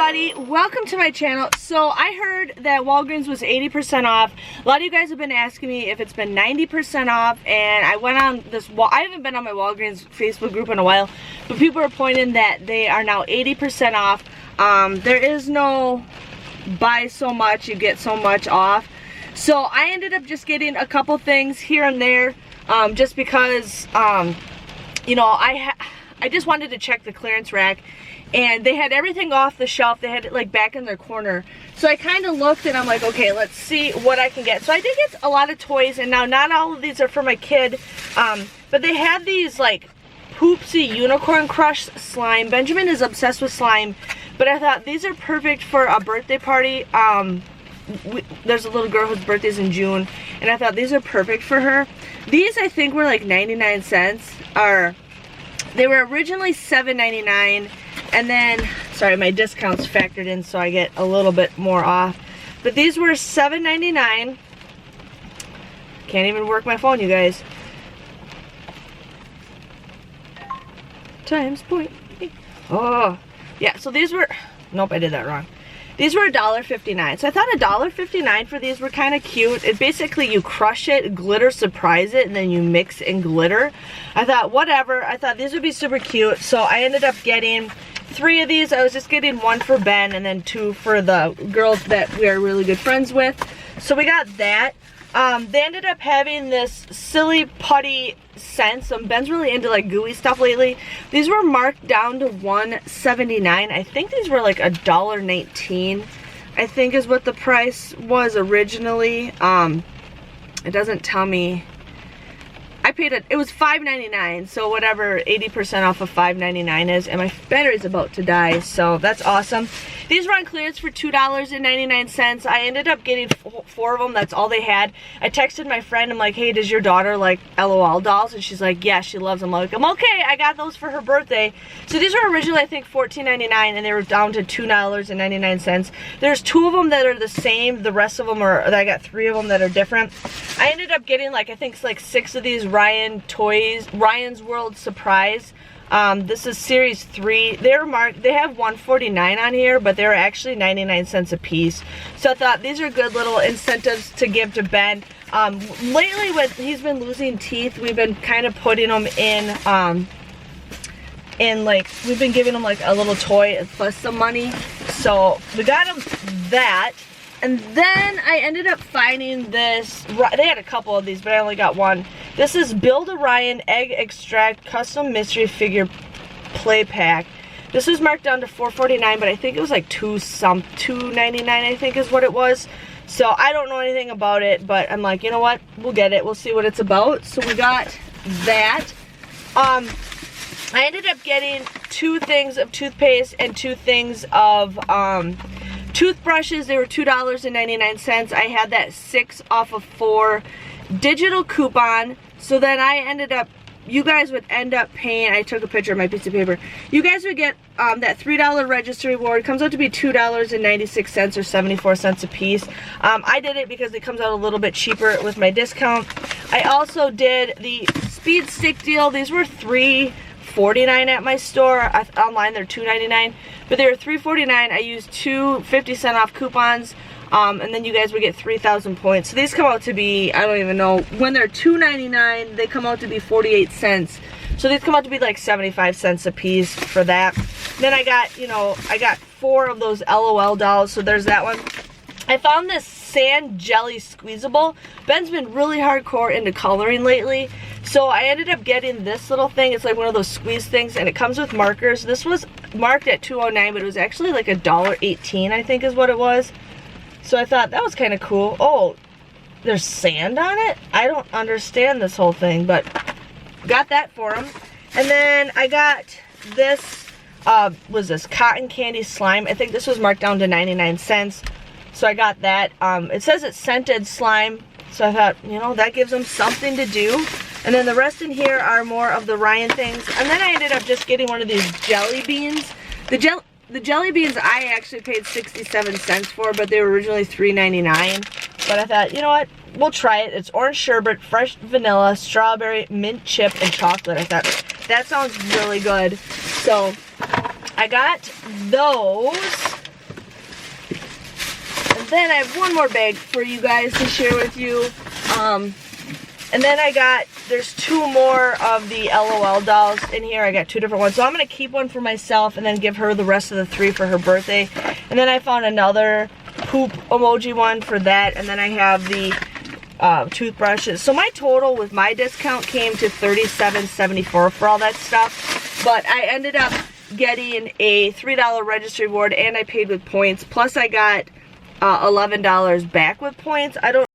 everybody, welcome to my channel. So I heard that Walgreens was 80% off. A lot of you guys have been asking me if it's been 90% off, and I went on this I haven't been on my Walgreens Facebook group in a while, but people are pointing that they are now 80% off. There is no buy so much, you get so much off. So I ended up just getting a couple things here and there, just because you know, I just wanted to check the clearance rack, and they had everything off the shelf. They had it like back in their corner. So I kind of looked and I'm like, okay, let's see what I can get. So I did get a lot of toys, and now not all of these are for my kid, but they had these like Poopsie Unicorn Crush slime. Benjamin is obsessed with slime, but I thought these are perfect for a birthday party. There's a little girl whose birthday's in June, and I thought these are perfect for her. These I think were like 99 cents, or they were originally $7.99, and then, sorry, my discount's factored in so I get a little bit more off. But these were $7.99. Can't even work my phone, you guys. Times point. Oh, yeah, so these were, nope, I did that wrong. These were $1.59. So I thought $1.59 for these were kind of cute. It basically, you crush it, glitter surprise it, and then you mix in glitter. I thought, whatever. I thought these would be super cute. So I ended up getting 3 of these. I was just getting 1 for Ben and then 2 for the girls that we are really good friends with. So we got that. They ended up having this Silly Putty scent. So Ben's really into like gooey stuff lately. These were marked down to $1.79. I think these were like $1.19, I think is what the price was originally. It doesn't tell me. I paid it, it was $5.99, so whatever 80% off of $5.99 is, and my battery's about to die, so that's awesome. These were on clearance for $2.99. I ended up getting 4 of them. That's all they had. I texted my friend. I'm like, hey, does your daughter like LOL dolls? And she's like, yeah, she loves them. I'm like, I'm okay. I got those for her birthday. So these were originally, I think, $14.99, and they were down to $2.99. There's 2 of them that are the same. The rest of them are, I got 3 of them that are different. I ended up getting like, I think, like 6 of these Ryan's World Surprise. This is series 3. They're marked, they have $1.49 on here, but they're actually 99 cents a piece. So I thought these are good little incentives to give to Ben. Lately, with he's been losing teeth, we've been kind of putting them in like, we've been giving him like a little toy plus some money. So we got him that. And then I ended up finding this, they had a couple of these, but I only got 1. This is Build a Ryan Egg Extract Custom Mystery Figure Play Pack. This was marked down to $4.49, but I think it was like $2.99, I think is what it was. So I don't know anything about it, but I'm like, you know what, we'll get it, we'll see what it's about. So we got that. I ended up getting 2 things of toothpaste and 2 things of toothbrushes. They were $2.99. I had that 6 off of 4 digital coupon. So then I ended up, you guys would end up paying, I took a picture of my piece of paper. You guys would get that $3 register reward. It comes out to be $2.96 or 74 cents a piece. I did it because it comes out a little bit cheaper with my discount. I also did the speed stick deal. These were $3.49 at my store. Online they're $2.99, but they were $3.49. I used 2 50-cent off coupons, and then you guys would get 3,000 points. So these come out to be, I don't even know, when they're $2.99, they come out to be 48 cents. So these come out to be like 75 cents a piece for that. Then I got, you know, I got 4 of those LOL dolls, so there's that one. I found this sand jelly squeezable. Ben's been really hardcore into coloring lately, so I ended up getting this little thing. It's like one of those squeeze things, and it comes with markers. This was marked at $2.09, but it was actually like $1.18, I think is what it was. So I thought that was kind of cool. Oh, there's sand on it? I don't understand this whole thing, but got that for him. And then I got this, was this cotton candy slime. I think this was marked down to 99 cents. So I got that. It says it's scented slime, so I thought, you know, that gives them something to do. And then the rest in here are more of the Ryan things. And then I ended up just getting one of these jelly beans. The jelly beans I actually paid 67 cents for, but they were originally $3.99. But I thought, you know what, we'll try it. It's orange sherbet, fresh vanilla, strawberry, mint chip, and chocolate. I thought, that sounds really good. So I got those. then I have one more bag for you guys to share with you. And then there's 2 more of the LOL dolls in here. I got 2 different ones. So I'm going to keep one for myself and then give her the rest of the 3 for her birthday. And then I found another poop emoji one for that. And then I have the toothbrushes. So my total with my discount came to $37.74 for all that stuff. But I ended up getting a $3 registry reward and I paid with points. Plus I got $11 back with points. I don't